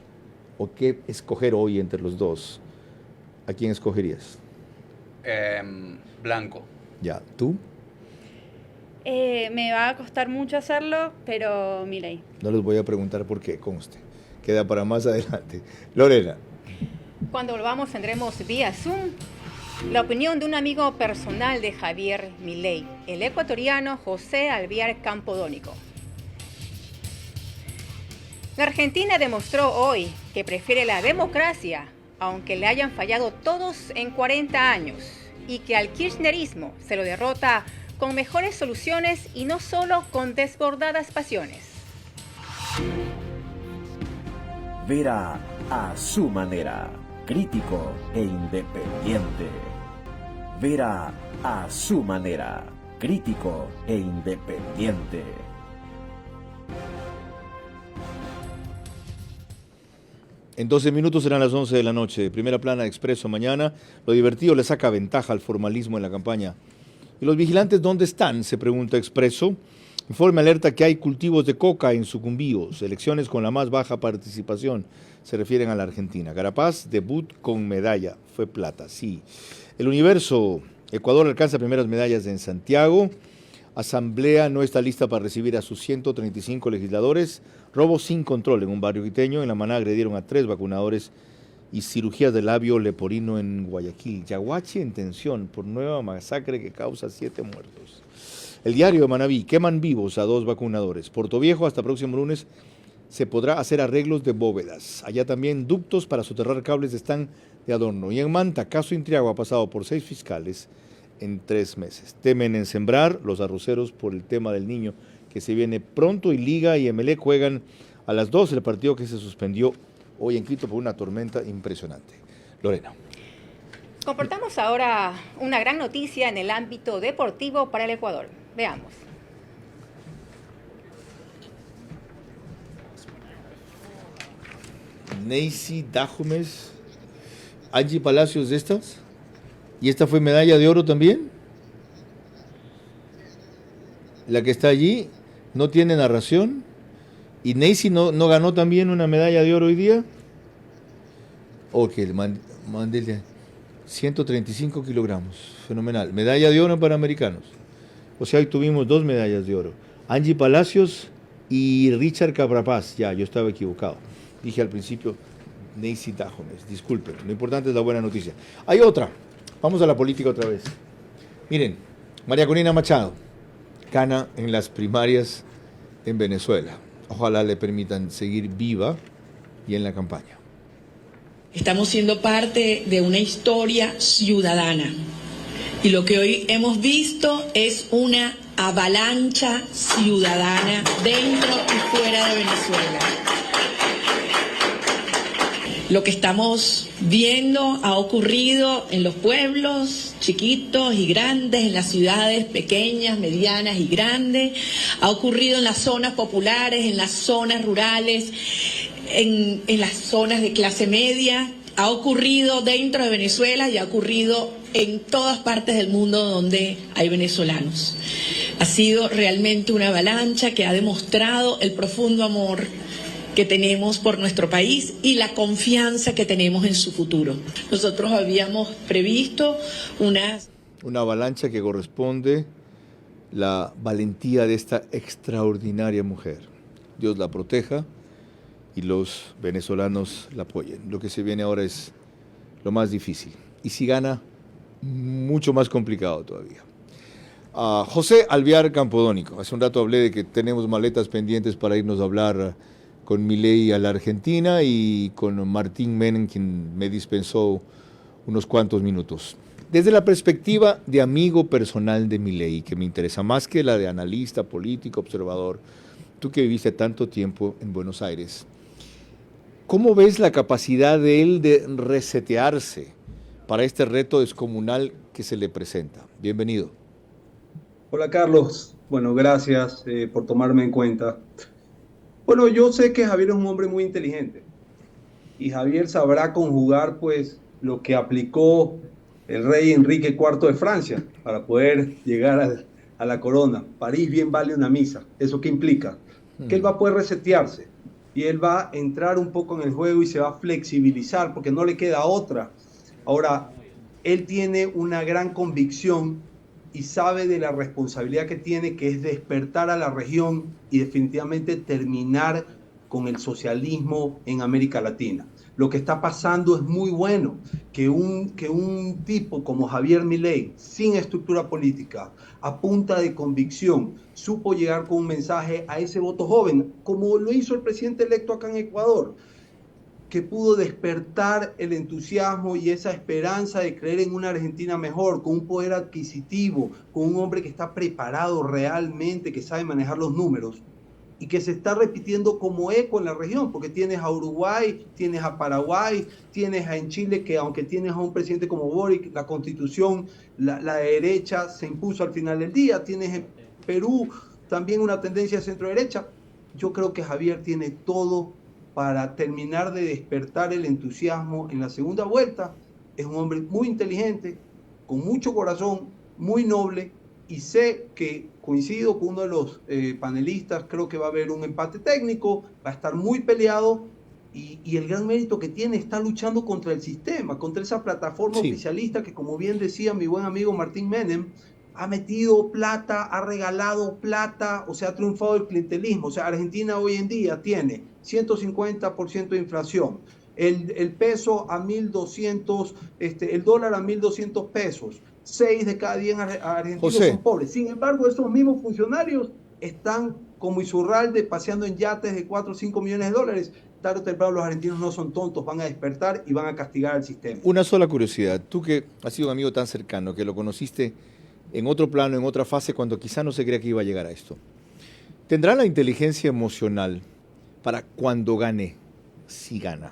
o que escoger hoy entre los dos, ¿a quién escogerías? Blanco. Ya, ¿tú? Me va a costar mucho hacerlo, pero Milei. No les voy a preguntar por qué, conste. Queda para más adelante. Lorena. Cuando volvamos tendremos vía Zoom la opinión de un amigo personal de Javier Milei, el ecuatoriano José Alviar Campodónico. La Argentina demostró hoy que prefiere la democracia, aunque le hayan fallado todos en 40 años, y que al kirchnerismo se lo derrota con mejores soluciones y no solo con desbordadas pasiones. Vera a su manera, crítico e independiente. Vera a su manera, crítico e independiente. En 12 minutos serán las 11 de la noche. Primera plana de Expreso mañana. Lo divertido le saca ventaja al formalismo en la campaña. ¿Y los vigilantes dónde están?, se pregunta Expreso. Informe alerta que hay cultivos de coca en Sucumbíos. Elecciones con la más baja participación. Se refieren a la Argentina. Carapaz, debut con medalla. Fue plata, sí. El Universo. Ecuador alcanza primeras medallas en Santiago. Asamblea no está lista para recibir a sus 135 legisladores. Robo sin control en un barrio quiteño. En La Maná agredieron a 3 vacunadores y cirugías de labio leporino en Guayaquil. Yaguachi en tensión por nueva masacre que causa 7 muertos. El Diario de Manabí, queman vivos a 2 vacunadores. Portoviejo, hasta próximo lunes se podrá hacer arreglos de bóvedas. Allá también ductos para soterrar cables están de adorno. Y en Manta, caso Intriago ha pasado por 6 fiscales en 3 meses. Temen en sembrar los arroceros por el tema del niño que se viene pronto, y Liga y Emelec juegan a las 2 el partido que se suspendió hoy en Quito por una tormenta impresionante. Lorena. Comportamos ahora una gran noticia en el ámbito deportivo para el Ecuador. Veamos. Neisy Dajumes, Angie Palacios de estas. ¿Y esta fue medalla de oro también? La que está allí no tiene narración. ¿Y Neisy no ganó también una medalla de oro hoy día? Ok, mandele 135 kilogramos. Fenomenal. Medalla de oro en Panamericanos. O sea, hoy tuvimos 2 medallas de oro. Angie Palacios y Richard Cabrapaz. Ya, yo estaba equivocado. Dije al principio Neisy Dajumes. Disculpen, lo importante es la buena noticia. Hay otra. Vamos a la política otra vez. Miren, María Corina Machado gana en las primarias en Venezuela. Ojalá le permitan seguir viva y en la campaña. Estamos siendo parte de una historia ciudadana y lo que hoy hemos visto es una avalancha ciudadana dentro y fuera de Venezuela. Lo que estamos viendo ha ocurrido en los pueblos chiquitos y grandes, en las ciudades pequeñas, medianas y grandes, ha ocurrido en las zonas populares, en las zonas rurales, en las zonas de clase media, ha ocurrido dentro de Venezuela y ha ocurrido en todas partes del mundo donde hay venezolanos. Ha sido realmente una avalancha que ha demostrado el profundo amor que tenemos por nuestro país y la confianza que tenemos en su futuro. Nosotros habíamos previsto una avalancha que corresponde la valentía de esta extraordinaria mujer. Dios la proteja y los venezolanos la apoyen. Lo que se viene ahora es lo más difícil. Y si gana, mucho más complicado todavía. José Alvear Campodónico. Hace un rato hablé de que tenemos maletas pendientes para irnos a hablar con Milei a la Argentina y con Martín Menem, quien me dispensó unos cuantos minutos. Desde la perspectiva de amigo personal de Milei, que me interesa más que la de analista, político, observador, tú que viviste tanto tiempo en Buenos Aires, ¿cómo ves la capacidad de él de resetearse para este reto descomunal que se le presenta? Bienvenido. Hola Carlos, bueno, gracias por tomarme en cuenta. Bueno, yo sé que Javier es un hombre muy inteligente y Javier sabrá conjugar pues lo que aplicó el rey Enrique IV de Francia para poder llegar a la corona. París bien vale una misa. ¿Eso qué implica? Que él va a poder resetearse y él va a entrar un poco en el juego y se va a flexibilizar porque no le queda otra. Ahora, él tiene una gran convicción y sabe de la responsabilidad que tiene, que es despertar a la región y definitivamente terminar con el socialismo en América Latina. Lo que está pasando es muy bueno, que un tipo como Javier Milei, sin estructura política, a punta de convicción, supo llegar con un mensaje a ese voto joven, como lo hizo el presidente electo acá en Ecuador, que pudo despertar el entusiasmo y esa esperanza de creer en una Argentina mejor, con un poder adquisitivo, con un hombre que está preparado realmente, que sabe manejar los números, y que se está repitiendo como eco en la región, porque tienes a Uruguay, tienes a Paraguay, tienes en Chile, que aunque tienes a un presidente como Boric, la constitución, la derecha se impuso al final del día, tienes en Perú también una tendencia centro-derecha. Yo creo que Javier tiene todo para terminar de despertar el entusiasmo en la segunda vuelta. Es un hombre muy inteligente, con mucho corazón, muy noble, y sé que coincido con uno de los panelistas, creo que va a haber un empate técnico, va a estar muy peleado, y el gran mérito que tiene está luchando contra el sistema, contra esa plataforma oficialista que, como bien decía mi buen amigo Martín Menem, ha metido plata, ha regalado plata, o sea, ha triunfado el clientelismo. O sea, Argentina hoy en día tiene 150% de inflación, el peso a 1.200, el dólar a 1.200 pesos, 6 de cada 10 argentinos son pobres. Sin embargo, esos mismos funcionarios están como Isurralde paseando en yates de 4 o 5 millones de dólares. Tarde o temprano los argentinos no son tontos, van a despertar y van a castigar al sistema. Una sola curiosidad, tú que has sido un amigo tan cercano, que lo conociste en otro plano, en otra fase, cuando quizá no se creía que iba a llegar a esto, ¿tendrá la inteligencia emocional para cuando gane, si gana.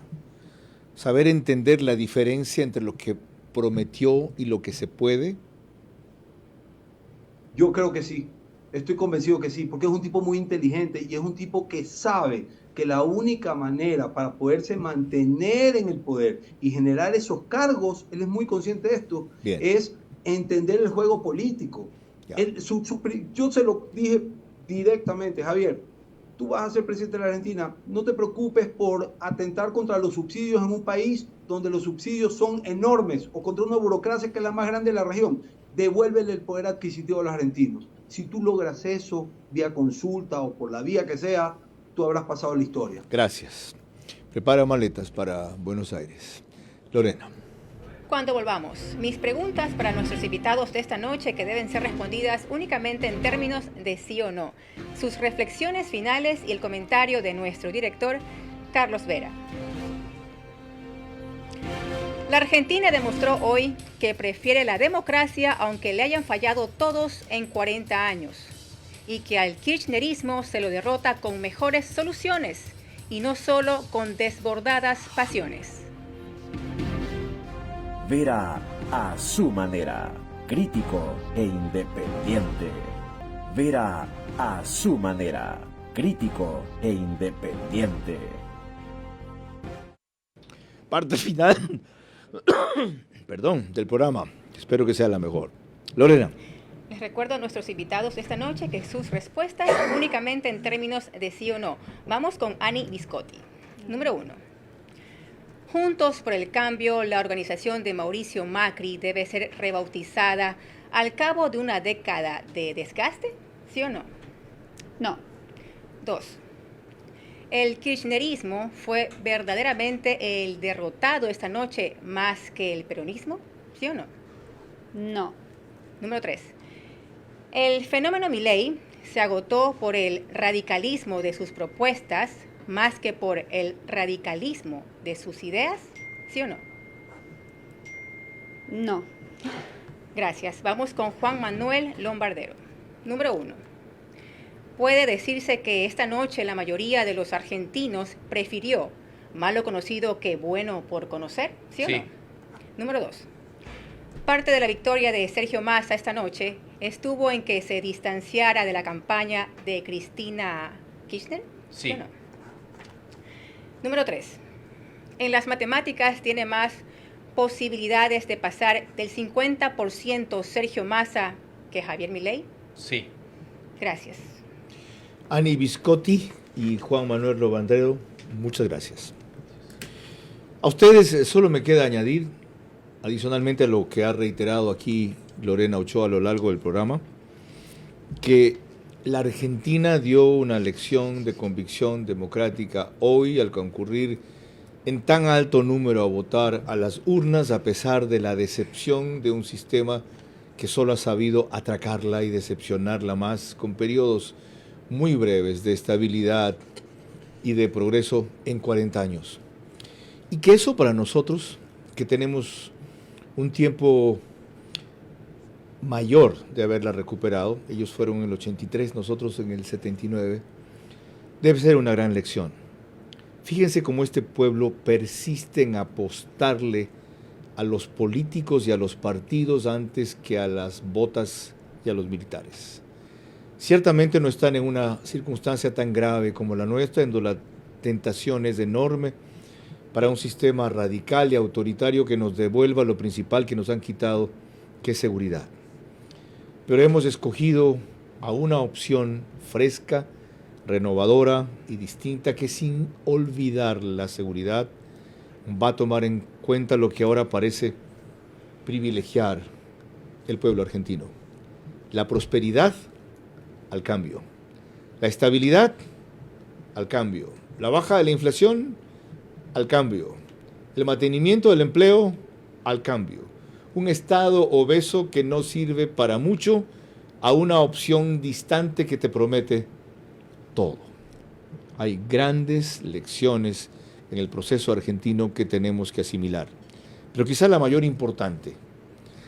Saber entender la diferencia entre lo que prometió y lo que se puede. Yo creo que sí, estoy convencido que sí, porque es un tipo muy inteligente y es un tipo que sabe que la única manera para poderse mantener en el poder y generar esos cargos, él es muy consciente de esto, Bien. es entender el juego político. Yo se lo dije directamente, Javier, tú vas a ser presidente de la Argentina, no te preocupes por atentar contra los subsidios en un país donde los subsidios son enormes o contra una burocracia que es la más grande de la región. Devuélvele el poder adquisitivo a los argentinos. Si tú logras eso vía consulta o por la vía que sea, tú habrás pasado la historia. Gracias. Prepara maletas para Buenos Aires. Lorena. Cuando volvamos, mis preguntas para nuestros invitados de esta noche que deben ser respondidas únicamente en términos de sí o no. Sus reflexiones finales y el comentario de nuestro director, Carlos Vera. La Argentina demostró hoy que prefiere la democracia aunque le hayan fallado todos en 40 años y que al kirchnerismo se lo derrota con mejores soluciones y no solo con desbordadas pasiones. Vera a su manera, crítico e independiente. Vera a su manera, crítico e independiente. Parte final, perdón, del programa. Espero que sea la mejor. Lorena. Les recuerdo a nuestros invitados de esta noche que sus respuestas únicamente en términos de sí o no. Vamos con Ani Biscotti. Número 1. Juntos por el Cambio, la organización de Mauricio Macri debe ser rebautizada al cabo de una década de desgaste, ¿sí o no? No. 2. ¿El kirchnerismo fue verdaderamente el derrotado esta noche más que el peronismo, sí o no? No. Número 3. ¿El fenómeno Milei se agotó por el radicalismo de sus propuestas más que por el radicalismo de sus ideas? ¿Sí o no? No. Gracias. Vamos con Juan Manuel Lombardero. Número 1. Puede decirse que esta noche la mayoría de los argentinos prefirió malo conocido que bueno por conocer, ¿sí o no? Número 2. Parte de la victoria de Sergio Massa esta noche estuvo en que se distanciara de la campaña de Cristina Kirchner, ¿sí o no? Número 3. En las matemáticas tiene más posibilidades de pasar del 50% Sergio Massa que Javier Milei. Sí. Gracias. Ani Biscotti y Juan Manuel Lombardero, muchas gracias. A ustedes solo me queda añadir, adicionalmente a lo que ha reiterado aquí Lorena Ochoa a lo largo del programa, que la Argentina dio una lección de convicción democrática hoy al concurrir en tan alto número a votar a las urnas a pesar de la decepción de un sistema que solo ha sabido atracarla y decepcionarla más con periodos muy breves de estabilidad y de progreso en 40 años. Y que eso para nosotros, que tenemos un tiempo mayor de haberla recuperado, ellos fueron en el 83, nosotros en el 79, debe ser una gran lección. Fíjense cómo este pueblo persiste en apostarle a los políticos y a los partidos antes que a las botas y a los militares. Ciertamente no están en una circunstancia tan grave como la nuestra, en donde la tentación es enorme para un sistema radical y autoritario que nos devuelva lo principal que nos han quitado, que es seguridad. Pero hemos escogido a una opción fresca, renovadora y distinta que, sin olvidar la seguridad, va a tomar en cuenta lo que ahora parece privilegiar el pueblo argentino: la prosperidad al cambio, la estabilidad al cambio, la baja de la inflación al cambio, el mantenimiento del empleo al cambio, un Estado obeso que no sirve para mucho a una opción distante que te promete todo. Hay grandes lecciones en el proceso argentino que tenemos que asimilar, pero quizá la mayor importante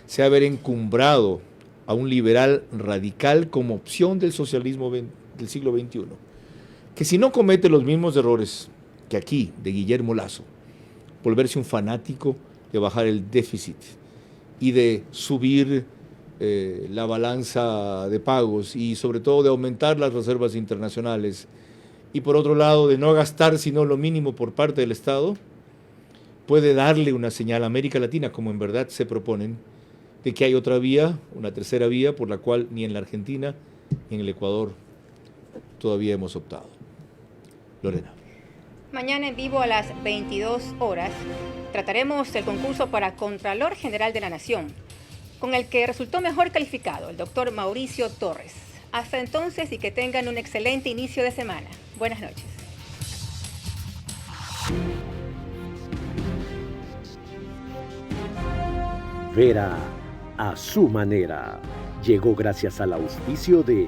sea haber encumbrado a un liberal radical como opción del socialismo del siglo XXI. que si no comete los mismos errores que aquí, de Guillermo Lasso, volverse un fanático de bajar el déficit y de subir la balanza de pagos y sobre todo de aumentar las reservas internacionales y por otro lado de no gastar sino lo mínimo por parte del Estado, puede darle una señal a América Latina, como en verdad se proponen, de que hay otra vía, una tercera vía por la cual ni en la Argentina ni en el Ecuador todavía hemos optado. Lorena. Mañana en vivo a las 22 horas trataremos el concurso para Contralor General de la Nación, con el que resultó mejor calificado el doctor Mauricio Torres. Hasta entonces y que tengan un excelente inicio de semana. Buenas noches. Vera a su manera. Llegó gracias al auspicio de